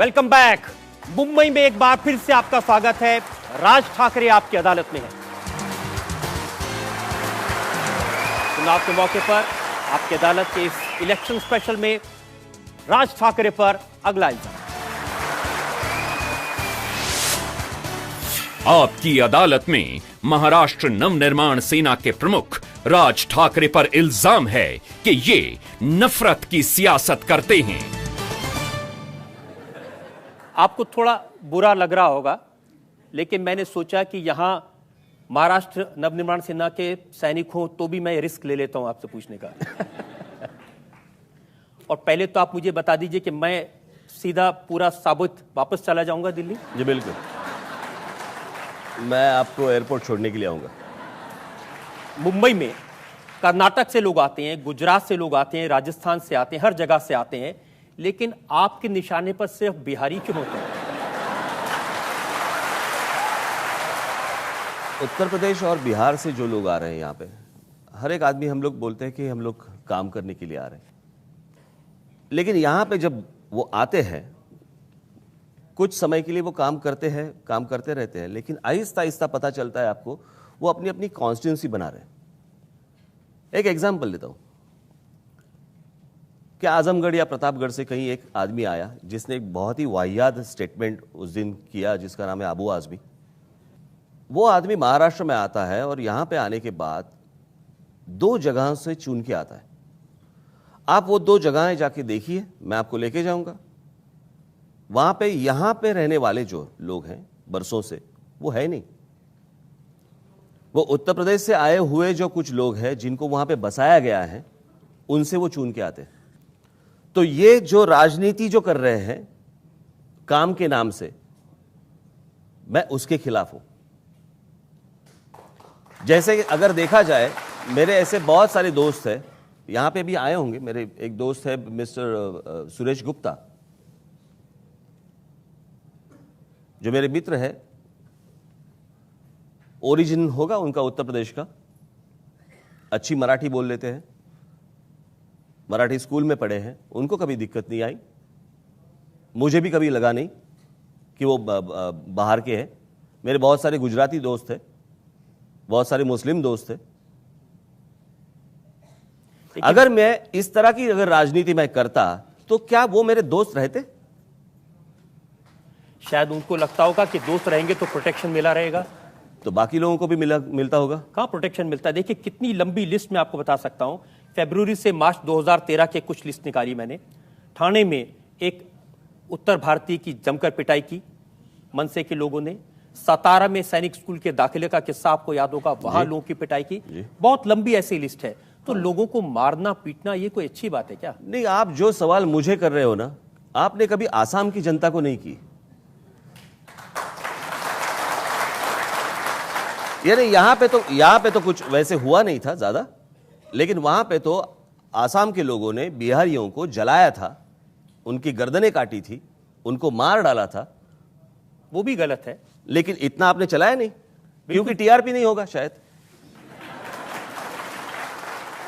Welcome back. Mumbai में एक बार फिर से आपका स्वागत है। राज ठाकरे आपकी अदालत में है। चुनाव के मौके पर आपकी अदालत के इस इलेक्शन स्पेशल में राज ठाकरे पर अगला इल्जाम। आपकी अदालत में महाराष्ट्र नवनिर्माण सेना के प्रमुख राज ठाकरे पर इल्जाम है कि ये नफरत की सियासत करते हैं। आपको थोड़ा बुरा लग रहा होगा, लेकिन मैंने सोचा कि यहां महाराष्ट्र नवनिर्माण सेना के सैनिक हो तो भी मैं रिस्क ले लेता हूं आपसे पूछने का। और पहले तो आप मुझे बता दीजिए कि मैं सीधा पूरा साबुत वापस चला जाऊंगा दिल्ली? जी बिल्कुल, मैं आपको एयरपोर्ट छोड़ने के लिए आऊंगा। मुंबई में कर्नाटक से लोग आते हैं, गुजरात से लोग आते हैं, राजस्थान से आते हैं, हर जगह से आते हैं, लेकिन आपके निशाने पर सिर्फ बिहारी क्यों होते हैं? उत्तर प्रदेश और बिहार से जो लोग आ रहे हैं यहाँ पे, हर एक आदमी, हम लोग बोलते हैं कि हम लोग काम करने के लिए आ रहे हैं, लेकिन यहाँ पे जब वो आते हैं कुछ समय के लिए वो काम करते हैं, काम करते रहते हैं, लेकिन आहिस्ता आहिस्ता पता चलता है आपको वो अपनी अपनी कॉन्स्टिट्यूंसी बना रहे हैं। एक एग्जाम्पल लेता हूं कि आजमगढ़ या प्रतापगढ़ से कहीं एक आदमी आया जिसने एक बहुत ही वाहियात स्टेटमेंट उस दिन किया, जिसका नाम है अबू आजमी। वो आदमी महाराष्ट्र में आता है और यहां पे आने के बाद 2 जगहों से चुन के आता है। आप वो 2 जगहें जाके देखिए, मैं आपको लेके जाऊंगा। वहां पे यहां पे रहने वाले जो लोग हैं बरसों से, वो है नहीं। वो उत्तर प्रदेश से आए हुए जो कुछ लोग हैं जिनको वहां पे बसाया गया है, उनसे वो चुन के आते हैं। तो ये जो राजनीति जो कर रहे हैं काम के नाम से, मैं उसके खिलाफ हूं। जैसे अगर देखा जाए, मेरे ऐसे बहुत सारे दोस्त हैं, यहां पे भी आए होंगे। मेरे एक दोस्त है मिस्टर सुरेश गुप्ता, जो मेरे मित्र है। ओरिजिन होगा उनका उत्तर प्रदेश का, अच्छी मराठी बोल लेते हैं, मराठी स्कूल में पढ़े हैं, उनको कभी दिक्कत नहीं आई। मुझे भी कभी लगा नहीं कि वो बाहर के हैं। मेरे बहुत सारे गुजराती दोस्त थे, बहुत सारे मुस्लिम दोस्त थे। अगर मैं इस तरह की अगर राजनीति में करता तो क्या वो मेरे दोस्त रहते? शायद उनको लगता होगा कि दोस्त रहेंगे तो प्रोटेक्शन मिला रहेगा, तो बाकी लोगों को भी मिलता होगा। कहां प्रोटेक्शन मिलता है? देखिए कितनी लंबी लिस्ट मैं आपको बता सकता हूं। फरवरी से मार्च 2013 के कुछ लिस्ट निकाली मैंने। ठाणे में एक उत्तर भारतीय की जमकर पिटाई की मनसे के लोगों ने। सतारा में सैनिक स्कूल के दाखिले का किस्सा आपको याद होगा, वहां लोगों की पिटाई की। बहुत लंबी ऐसी लिस्ट है। तो लोगों को मारना पीटना ये कोई अच्छी बात है क्या? नहीं, आप जो सवाल मुझे कर रहे हो ना, आपने कभी आसाम की जनता को नहीं की। यानी यहाँ पे तो कुछ वैसे हुआ नहीं था ज्यादा, लेकिन वहां पे तो आसाम के लोगों ने बिहारियों को जलाया था, उनकी गर्दनें काटी थी, उनको मार डाला था। वो भी गलत है, लेकिन इतना आपने चलाया नहीं, क्योंकि टीआरपी नहीं होगा शायद।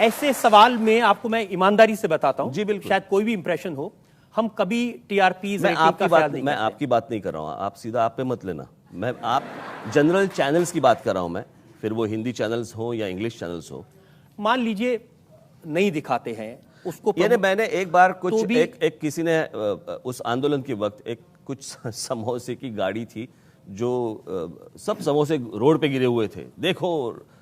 ऐसे सवाल में आपको मैं ईमानदारी से बताता हूं, जी बिल्कुल, शायद कोई भी इंप्रेशन हो, हम कभी टीआरपी मैं आपकी बात नहीं कर रहा हूं। आप सीधा आप पे मत लेना। आप जनरल चैनल्स की बात कर रहा हूं मैं, फिर वो हिंदी चैनल्स हो या इंग्लिश चैनल्स हो। मान लीजिए नहीं दिखाते हैं उसको। यानी मैंने एक बार कुछ तो एक किसी ने उस आंदोलन के वक्त एक कुछ समोसे की गाड़ी थी, जो सब समोसे रोड पे गिरे हुए थे, देखो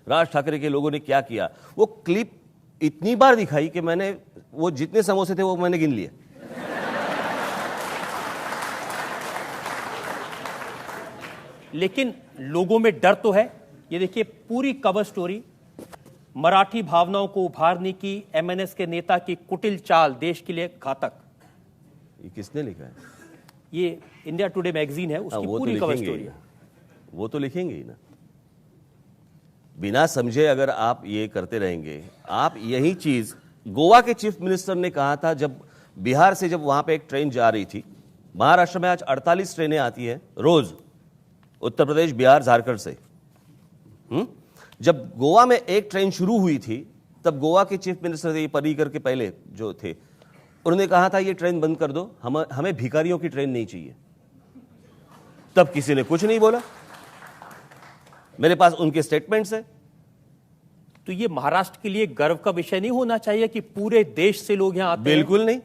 राज ठाकरे के लोगों ने क्या किया। वो क्लिप इतनी बार दिखाई कि मैंने वो जितने समोसे थे वो मैंने गिन लिए। लेकिन लोगों में डर तो है। ये देखिए पूरी कवर स्टोरी, मराठी भावनाओं को उभारने की एमएनएस के नेता की कुटिल चाल देश के लिए घातक। ये किसने लिखा है? ये इंडिया टुडे मैगजीन है, उसकी पूरी कवर स्टोरी है। वो तो लिखेंगे ही ना, बिना समझे अगर आप ये करते रहेंगे। आप यही चीज गोवा के चीफ मिनिस्टर ने कहा था, जब बिहार से जब वहां पे एक ट्रेन जा रही थी। महाराष्ट्र में आज 48 ट्रेनें आती हैं रोज, उत्तर प्रदेश, बिहार, झारखंड से। जब गोवा में एक ट्रेन शुरू हुई थी, तब गोवा के चीफ मिनिस्टर पर्रिकर के पहले जो थे, उन्होंने कहा था ये ट्रेन बंद कर दो, हमें भिखारियों की ट्रेन नहीं चाहिए। तब किसी ने कुछ नहीं बोला। मेरे पास उनके स्टेटमेंट्स हैं। तो ये महाराष्ट्र के लिए गर्व का विषय नहीं होना चाहिए कि पूरे देश से लोग यहां आते बिल्कुल नहीं,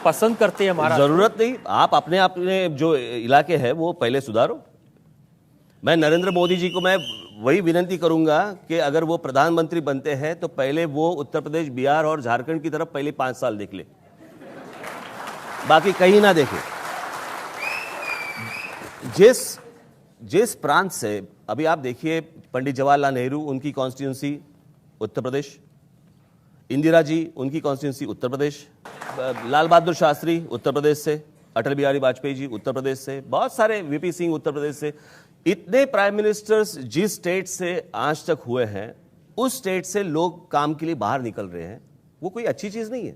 पसंद करते हैं महाराष्ट्र। जरूरत नहीं। आप अपने अपने जो इलाके है वो पहले सुधारो। मैं नरेंद्र मोदी जी को मैं वही विनती करूंगा कि अगर वो प्रधानमंत्री बनते हैं तो पहले वो उत्तर प्रदेश, बिहार और झारखंड की तरफ पहले 5 साल देख ले, बाकी कहीं ना देखे। जिस प्रांत से अभी आप देखिए, पंडित जवाहरलाल नेहरू उनकी कॉन्स्टिट्यूंसी उत्तर प्रदेश, इंदिरा जी उनकी कॉन्स्टिट्यूंसी उत्तर प्रदेश, लाल बहादुर शास्त्री उत्तर प्रदेश से, अटल बिहारी वाजपेयी जी उत्तर प्रदेश से, बहुत सारे वीपी सिंह उत्तर प्रदेश से। इतने प्राइम मिनिस्टर्स जिस स्टेट से आज तक हुए हैं, उस स्टेट से लोग काम के लिए बाहर निकल रहे हैं, वो कोई अच्छी चीज नहीं है।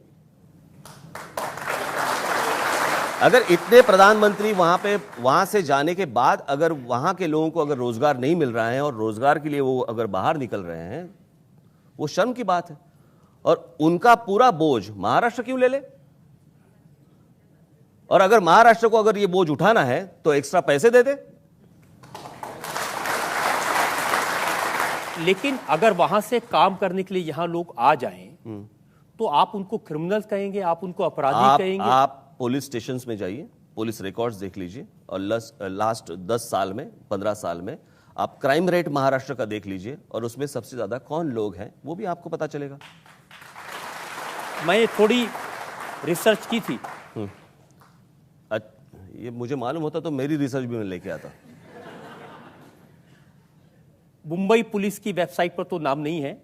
अगर इतने प्रधानमंत्री वहां से जाने के बाद अगर वहां के लोगों को अगर रोजगार नहीं मिल रहा है और रोजगार के लिए वो अगर बाहर निकल रहे हैं, वो शर्म की बात है। और उनका पूरा बोझ महाराष्ट्र क्यों ले ले? और अगर महाराष्ट्र को अगर ये बोझ उठाना है तो एक्स्ट्रा पैसे दे दे। लेकिन अगर वहां से काम करने के लिए यहां लोग आ जाएं तो आप उनको क्रिमिनल कहेंगे, आप उनको अपराधी कहेंगे? आप पुलिस स्टेशंस में जाइए, पुलिस रिकॉर्ड्स देख लीजिए और लास्ट 10 साल में, 15 साल में आप क्राइम रेट महाराष्ट्र का देख लीजिए और उसमें सबसे ज्यादा कौन लोग हैं वो भी आपको पता चलेगा। मैं थोड़ी रिसर्च की थी। ये मुझे मालूम होता तो मेरी रिसर्च भी मैं लेके आता। मुंबई पुलिस की वेबसाइट पर तो नाम नहीं है,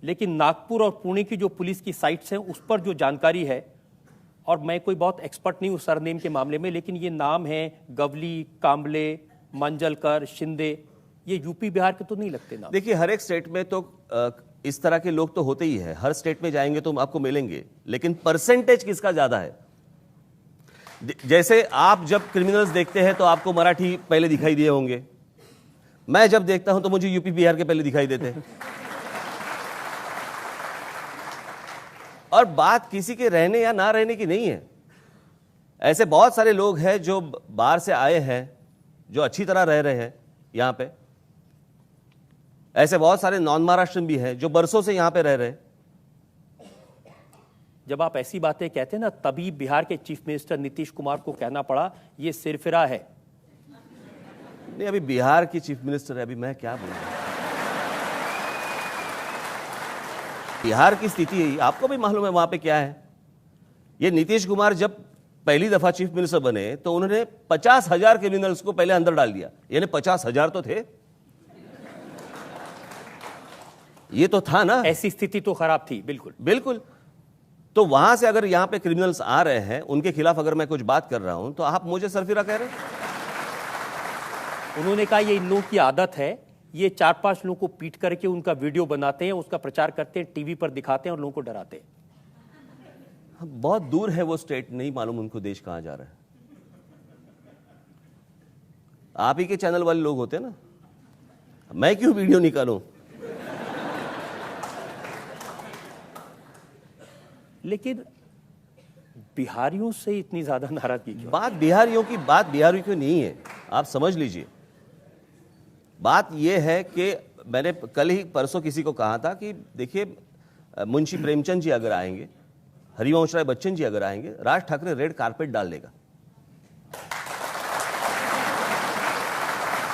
लेकिन नागपुर और पुणे की जो पुलिस की साइट्स हैं उस पर जो जानकारी है, और मैं कोई बहुत एक्सपर्ट नहीं हूं सरनेम के मामले में, लेकिन ये नाम है गवली, कांबले, मांजलकर, शिंदे, ये यूपी बिहार के तो नहीं लगते नाम। देखिए, हर एक स्टेट में तो इस तरह के लोग तो होते ही है, हर स्टेट में जाएंगे तो आपको मिलेंगे, लेकिन परसेंटेज किसका ज्यादा है? जैसे आप जब क्रिमिनल्स देखते हैं तो आपको मराठी पहले दिखाई दिए होंगे, मैं जब देखता हूं तो मुझे यूपी बिहार के पहले दिखाई देते हैं। और बात किसी के रहने या ना रहने की नहीं है। ऐसे बहुत सारे लोग हैं जो बाहर से आए हैं, जो अच्छी तरह रह रहे हैं यहां पे। ऐसे बहुत सारे नॉन महाराष्ट्रन भी हैं जो बरसों से यहां पे रह रहे हैं। जब आप ऐसी बातें कहते हैं ना, तभी बिहार के चीफ मिनिस्टर नीतीश कुमार को कहना पड़ा ये सिरफिरा है। नहीं, अभी बिहार की चीफ मिनिस्टर है, अभी मैं क्या बोलूं। बिहार की स्थिति है, आपको भी मालूम है वहां पे क्या है। ये नीतीश कुमार जब पहली दफा चीफ मिनिस्टर बने तो उन्होंने 50,000 क्रिमिनल्स को पहले अंदर डाल दिया। यानी 50,000 तो थे, ये तो था ना। ऐसी स्थिति तो खराब थी, बिल्कुल बिल्कुल। तो वहां से अगर यहां पे क्रिमिनल्स आ रहे हैं, उनके खिलाफ अगर मैं कुछ बात कर रहा हूं तो आप मुझे सरफिरा कह रहे हैं। उन्होंने कहा ये इन लोगों की आदत है, ये 4-5 लोगों को पीट करके उनका वीडियो बनाते हैं, उसका प्रचार करते हैं, टीवी पर दिखाते हैं और लोगों को डराते हैं। बहुत दूर है वो स्टेट, नहीं मालूम उनको देश कहां जा रहा है। आप ही के चैनल वाले लोग होते हैं ना, मैं क्यों वीडियो निकालूं? लेकिन बिहारियों से इतनी ज्यादा नाराजगी क्यों? बात बिहारियों की नहीं है, आप समझ लीजिए। बात यह है कि मैंने कल ही परसों किसी को कहा था कि देखिए, मुंशी प्रेमचंद जी अगर आएंगे, हरिवंश राय बच्चन जी अगर आएंगे, राज ठाकरे रेड कारपेट डाल देगा।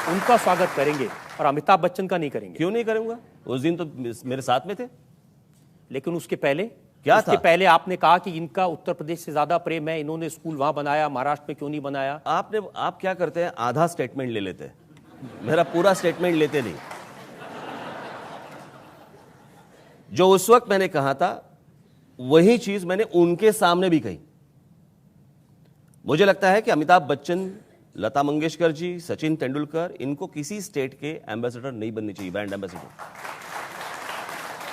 उनका स्वागत करेंगे और अमिताभ बच्चन का नहीं करेंगे। क्यों नहीं करूंगा? उस दिन तो मेरे साथ में थे। लेकिन उसके पहले क्या उसके था? पहले आपने कहा कि इनका उत्तर प्रदेश से ज्यादा प्रेम है, इन्होंने स्कूल वहां बनाया, महाराष्ट्र में क्यों नहीं बनाया? आप क्या करते हैं, आधा स्टेटमेंट ले लेते हैं, मेरा पूरा स्टेटमेंट लेते नहीं। जो उस वक्त मैंने कहा था वही चीज मैंने उनके सामने भी कही। मुझे लगता है कि अमिताभ बच्चन, लता मंगेशकर जी, सचिन तेंदुलकर, इनको किसी स्टेट के एम्बेसडर नहीं बननी चाहिए, ब्रांड एम्बेसडर।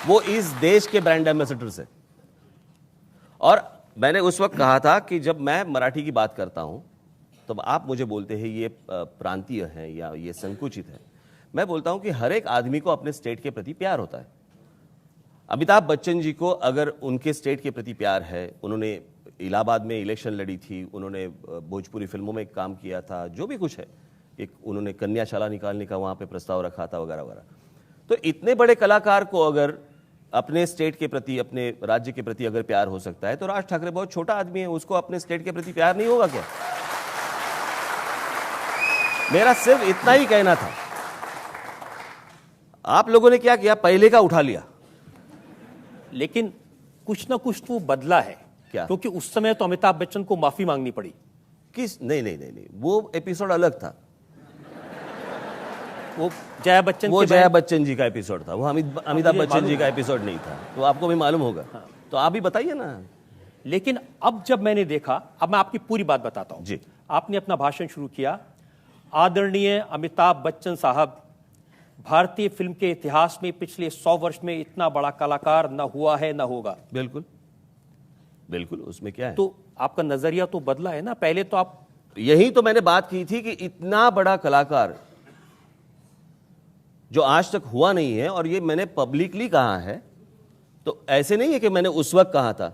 वो इस देश के ब्रांड एम्बेसडर से। और मैंने उस वक्त कहा था कि जब मैं मराठी की बात करता हूं तब आप मुझे बोलते हैं ये प्रांतीय है या ये संकुचित है। मैं बोलता हूं कि हर एक आदमी को अपने स्टेट के प्रति प्यार होता है। अमिताभ बच्चन जी को अगर उनके स्टेट के प्रति प्यार है, उन्होंने इलाहाबाद में इलेक्शन लड़ी थी, उन्होंने भोजपुरी फिल्मों में काम किया था, जो भी कुछ है, एक उन्होंने कन्याशाला निकालने का वहां पे प्रस्ताव रखा था वगैरह वगैरह। तो इतने बड़े कलाकार को अगर अपने स्टेट के प्रति, अपने राज्य के प्रति अगर प्यार हो सकता है, तो राज ठाकरे बहुत छोटा आदमी है, उसको अपने स्टेट के प्रति प्यार नहीं होगा क्या? मेरा सिर्फ इतना ही कहना था। आप लोगों ने क्या किया, पहले का उठा लिया। लेकिन कुछ ना कुछ तो बदला है क्या? क्योंकि उस समय तो अमिताभ बच्चन को माफी मांगनी पड़ी। किस? नहीं, वो एपिसोड अलग था। वो जया बच्चन वो के जया बच्चन जी का एपिसोड था, वो अमिताभ बच्चन जी का एपिसोड नहीं था, तो आपको भी मालूम होगा। हाँ। तो आप भी बताइए ना। लेकिन अब जब मैंने देखा, अब मैं आपकी पूरी बात बताता हूं जी। आपने अपना भाषण शुरू किया, आदरणीय अमिताभ बच्चन साहब, भारतीय फिल्म के इतिहास में पिछले 100 वर्ष में इतना बड़ा कलाकार न हुआ है न होगा। बिल्कुल बिल्कुल, उसमें क्या है? तो आपका नजरिया तो बदला है ना। पहले तो आप, यही तो मैंने बात की थी कि इतना बड़ा कलाकार जो आज तक हुआ नहीं है, और ये मैंने पब्लिकली कहा है, तो ऐसे नहीं है कि मैंने उस वक्त कहा था।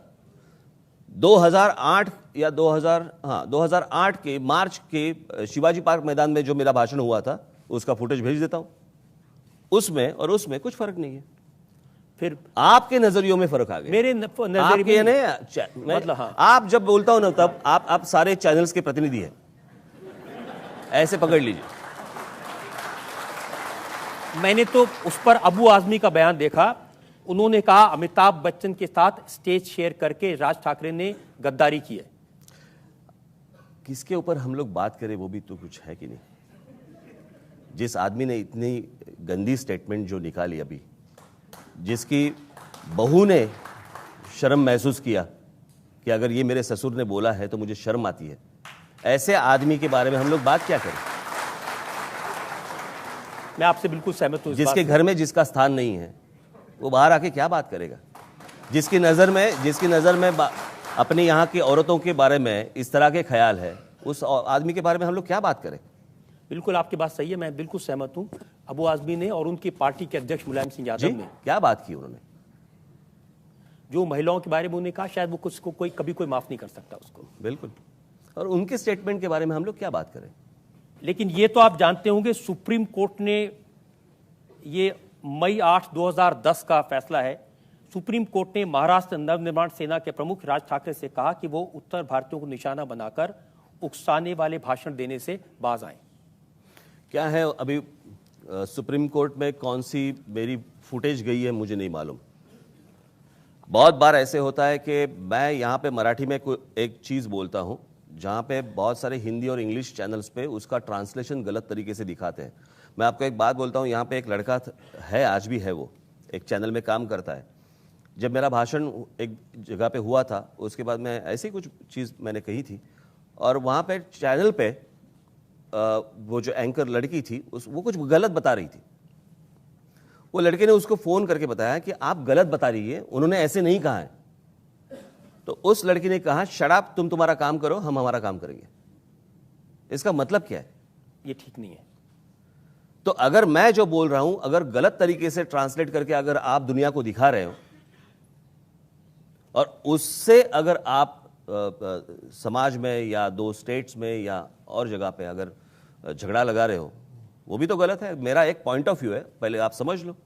2008 या 2008 के मार्च के शिवाजी पार्क मैदान में जो मेरा भाषण हुआ था, उसका फुटेज भेज देता हूं। उसमें और उसमें कुछ फर्क नहीं है। फिर आपके नजरियों में फर्क आ गया। मेरे नजरिए में मतलब हाँ, आप जब बोलता हूं ना, तब आप सारे चैनल्स के प्रतिनिधि हैं, ऐसे पकड़ लीजिए। मैंने तो उस पर अबू आजमी का बयान देखा, उन्होंने कहा अमिताभ बच्चन के साथ स्टेज शेयर करके राज ठाकरे ने गद्दारी की है। किसके ऊपर हम लोग बात करें, वो भी तो कुछ है कि नहीं। जिस आदमी ने इतनी गंदी स्टेटमेंट जो निकाली अभी, जिसकी बहू ने शर्म महसूस किया कि अगर ये मेरे ससुर ने बोला है तो मुझे शर्म आती है, ऐसे आदमी के बारे में हम लोग बात क्या करें? मैं आपसे बिल्कुल सहमत हूं। जिसके घर में जिसका स्थान नहीं है, वो बाहर आके क्या बात करेगा? जिसकी नज़र में अपने यहाँ की औरतों के बारे में इस तरह के ख्याल है, उस आदमी के बारे में हम लोग क्या बात करें? बिल्कुल आपकी बात सही है, मैं बिल्कुल सहमत हूं। अबू आजमी ने और उनकी पार्टी के अध्यक्ष मुलायम सिंह यादव ने क्या बात की उन्होंने? जो महिलाओं के बारे में उन्होंने कहा, शायद वो कुछ को कभी कोई माफ नहीं कर सकता उसको। बिल्कुल। और उनके स्टेटमेंट के बारे में हम लोग क्या बात करें? लेकिन ये तो आप जानते होंगे, सुप्रीम कोर्ट ने, ये मई 8, 2010 का फैसला है, सुप्रीम कोर्ट ने महाराष्ट्र नवनिर्माण सेना के प्रमुख राज ठाकरे से कहा कि वो उत्तर भारतीयों को निशाना बनाकर उकसाने वाले भाषण देने से बाज आए। क्या है अभी सुप्रीम कोर्ट में कौन सी मेरी फुटेज गई है मुझे नहीं मालूम। बहुत बार ऐसे होता है कि मैं यहाँ पे मराठी में कोई एक चीज़ बोलता हूँ, जहाँ पे बहुत सारे हिंदी और इंग्लिश चैनल्स पे उसका ट्रांसलेशन गलत तरीके से दिखाते हैं। मैं आपको एक बात बोलता हूँ, यहाँ पे एक लड़का है, आज भी है, वो एक चैनल में काम करता है। जब मेरा भाषण एक जगह पे हुआ था, उसके बाद मैं ऐसी कुछ चीज़ मैंने कही थी, और वहाँ पे चैनल पे वो जो एंकर लड़की थी वो कुछ गलत बता रही थी। वो लड़के ने उसको फ़ोन करके बताया कि आप गलत बता रही है, उन्होंने ऐसे नहीं कहा है। तो उस लड़की ने कहा, शट अप, तुम तुम्हारा काम करो, हम हमारा काम करेंगे। इसका मतलब क्या है? ये ठीक नहीं है। तो अगर मैं जो बोल रहा हूं, अगर गलत तरीके से ट्रांसलेट करके अगर आप दुनिया को दिखा रहे हो, और उससे अगर आप समाज में या दो स्टेट्स में या और जगह पे अगर झगड़ा लगा रहे हो, वो भी तो गलत है। मेरा एक पॉइंट ऑफ व्यू है, पहले आप समझ लो।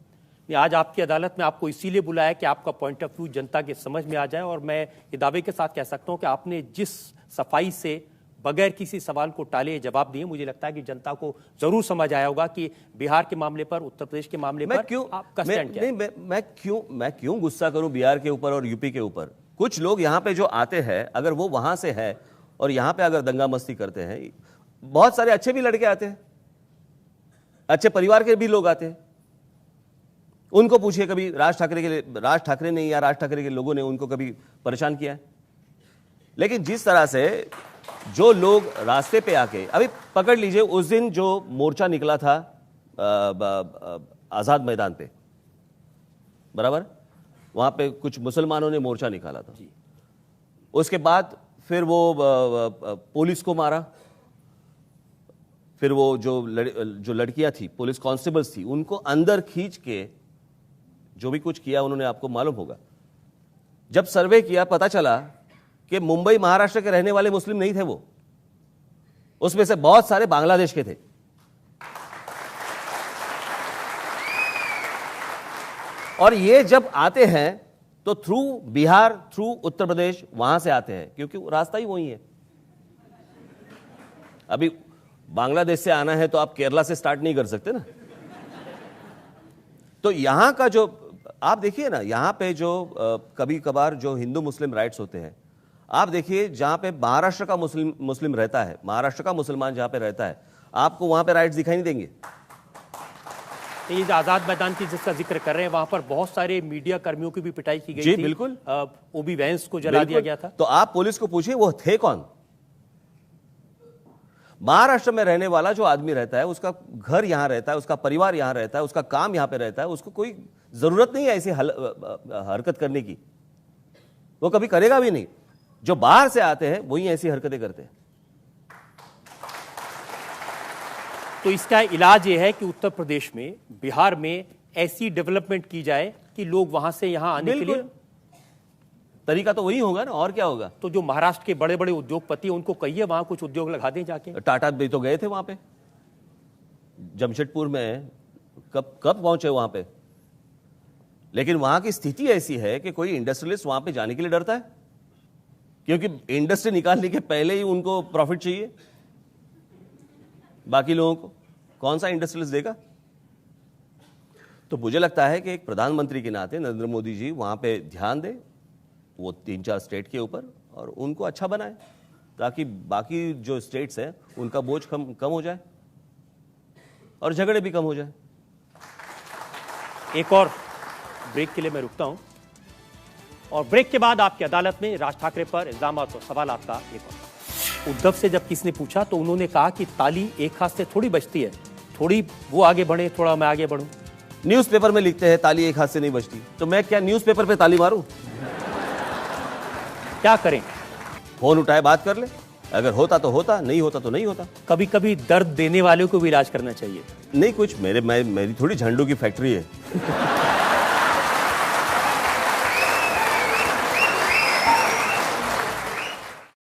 आज आपकी अदालत में आपको इसीलिए बुलाया कि आपका पॉइंट ऑफ व्यू जनता के समझ में आ जाए, और मैं ये दावे के साथ कह सकता हूं कि आपने जिस सफाई से बगैर किसी सवाल को टाले जवाब दिए, मुझे लगता है कि जनता को जरूर समझ आया होगा कि बिहार के मामले पर, उत्तर प्रदेश के मामले पर आपका स्टैंड क्या है। मैं क्यों गुस्सा करूं बिहार के ऊपर और यूपी के ऊपर? कुछ लोग यहाँ पे जो आते हैं, अगर वो वहां से है और यहाँ पे अगर दंगा मस्ती करते हैं, बहुत सारे अच्छे भी लड़के आते हैं, अच्छे परिवार के भी लोग आते हैं। उनको पूछिए कभी राज ठाकरे ने या राज ठाकरे के लोगों ने उनको कभी परेशान किया है? लेकिन जिस तरह से जो लोग रास्ते पे आके, अभी पकड़ लीजिए, उस दिन जो मोर्चा निकला था आजाद मैदान पे, बराबर, वहां पे कुछ मुसलमानों ने मोर्चा निकाला था। उसके बाद फिर वो पुलिस को मारा, फिर वो जो लड़कियां थी, पुलिस कांस्टेबल्स थी, उनको अंदर खींच के जो भी कुछ किया उन्होंने आपको मालूम होगा। जब सर्वे किया पता चला कि मुंबई महाराष्ट्र के रहने वाले मुस्लिम नहीं थे, वो उसमें से बहुत सारे बांग्लादेश के थे। और ये जब आते हैं तो थ्रू बिहार, थ्रू उत्तर प्रदेश, वहां से आते हैं, क्योंकि रास्ता ही वही है। अभी बांग्लादेश से आना है तो आप केरला से स्टार्ट नहीं कर सकते ना। तो यहां का जो आप देखिए ना, यहां पे जो कभी कभार जो हिंदू मुस्लिम राइट्स होते हैं, आप देखिए जहां पे महाराष्ट्र का मुस्लिम रहता है, महाराष्ट्र का मुसलमान जहां पे रहता है, आपको वहां पे राइट्स दिखाई नहीं देंगे। ये जो आजाद मैदान की जिसका जिक्र कर रहे हैं, वहां पर बहुत सारे मीडिया कर्मियों की भी पिटाई की गई जी, थी। बिल्कुल। ओबी वैंस को जला दिया गया था। तो आप पुलिस को पूछिए वो थे कौन। महाराष्ट्र में रहने वाला जो आदमी रहता है, उसका घर यहां रहता है, उसका परिवार यहां रहता है, उसका काम यहां पे रहता है, उसको कोई जरूरत नहीं है ऐसी हरकत करने की, वो कभी करेगा भी नहीं। जो बाहर से आते हैं वही ऐसी हरकतें करते हैं। तो इसका इलाज यह है कि उत्तर प्रदेश में, बिहार में ऐसी डेवलपमेंट की जाए कि लोग वहां से यहां आने के लिए, तरीका तो वही होगा ना, और क्या होगा। तो जो महाराष्ट्र के बड़े बड़े उद्योगपति हैं उनको कहिए वहां कुछ उद्योग लगा दें जाके। टाटा भी तो गए थे वहां पे, जमशेदपुर में कब पहुंचे वहां पे। लेकिन वहां की स्थिति ऐसी है कि कोई इंडस्ट्रियलिस्ट वहां पे जाने के लिए डरता है, क्योंकि इंडस्ट्री निकालने के पहले ही उनको प्रॉफिट चाहिए। बाकी लोगों को कौन सा इंडस्ट्रियलिस्ट देगा। तो मुझे लगता है कि एक प्रधानमंत्री के नाते नरेंद्र मोदी जी वहां पे ध्यान दें, वो 3-4 स्टेट के ऊपर, और उनको अच्छा बनाए, ताकि बाकी जो स्टेट्स हैं उनका बोझ कम हो जाए और झगड़े भी कम हो जाए। एक और ब्रेक के लिए मैं रुकता हूं, और ब्रेक के बाद आपकी अदालत में राज ठाकरे पर इल्जाम और सवाल का एक और। उद्धव से जब किसने पूछा तो उन्होंने कहा कि ताली एक हाथ से थोड़ी बजती है, थोड़ी वो आगे बढ़े, थोड़ा मैं आगे बढ़ूं। न्यूज़पेपर में लिखते हैं ताली एक हाथ से नहीं बजती, तो मैं क्या न्यूज़पेपर पे ताली मारूं? क्या करें? फोन उठाए बात कर ले, अगर होता तो होता, नहीं होता तो नहीं होता। कभी कभी दर्द देने वालों को भी इलाज करना चाहिए। नहीं कुछ मेरी थोड़ी झंडू की फैक्ट्री है।